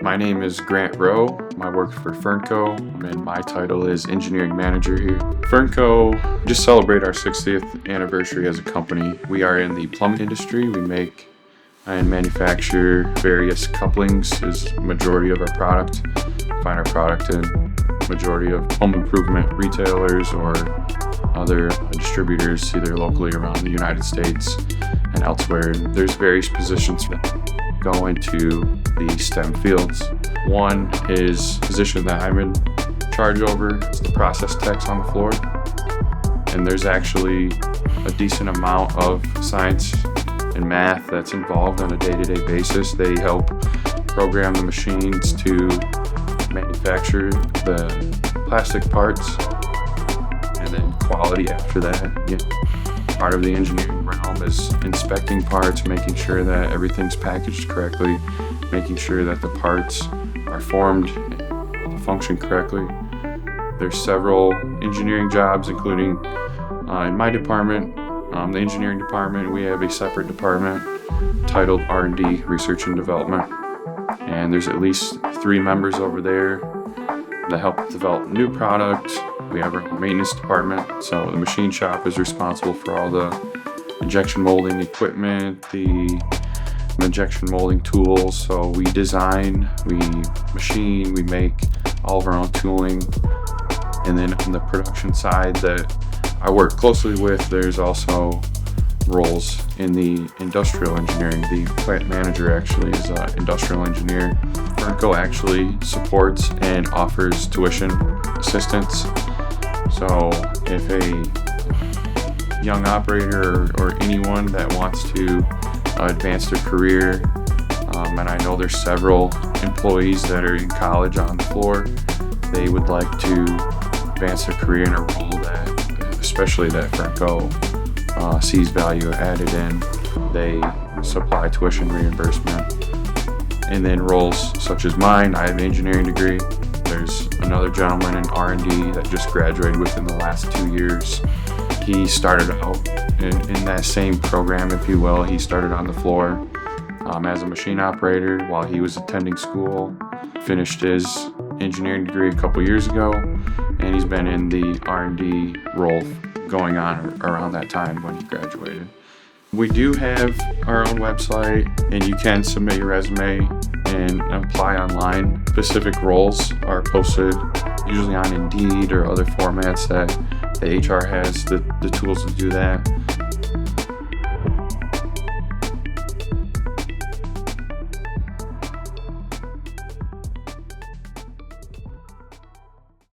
My name is Grant Roe. I work for Fernco, and my title is Engineering Manager here. Fernco just celebrated our 60th anniversary as a company. We are in the plumbing industry. We make and manufacture various couplings is majority of our product. Find our product in majority of home improvement retailers or other distributors either locally around the United States and elsewhere. There's various positions that go into the STEM fields. One is position that I'm in charge over. It's the process techs on the floor. And there's actually a decent amount of science and math that's involved on a day-to-day basis. They help program the machines to manufacture the plastic parts and then quality after that. Part of the engineering realm is inspecting parts, making sure that everything's packaged correctly, making sure that the parts are formed and function correctly. There's several engineering jobs, including in my department, the engineering department. We have a separate department titled R&D, Research and Development. And there's at least 3 members over there that help develop new product. We have our maintenance department, so the machine shop is responsible for all the injection molding equipment, the injection molding tools. So we design, we machine, we make all of our own tooling. And then on the production side that I work closely with, there's also roles in the industrial engineering. The plant manager actually is an industrial engineer. Fernco actually supports and offers tuition assistance. So if a young operator or anyone that wants to advance their career, and I know there's several employees that are in college on the floor, they would like to advance their career in a role that, especially that Fernco sees value added in, they supply tuition reimbursement. And then roles such as mine, I have an engineering degree. There's another gentleman in R&D that just graduated within the last 2 years. He started out in that same program, if you will. He started on the floor as a machine operator while he was attending school, finished his engineering degree a couple years ago, and he's been in the R&D role going on around that time when he graduated. We do have our own website, and you can submit your resume and apply online. Specific roles are posted usually on Indeed or other formats that the HR has the tools to do that.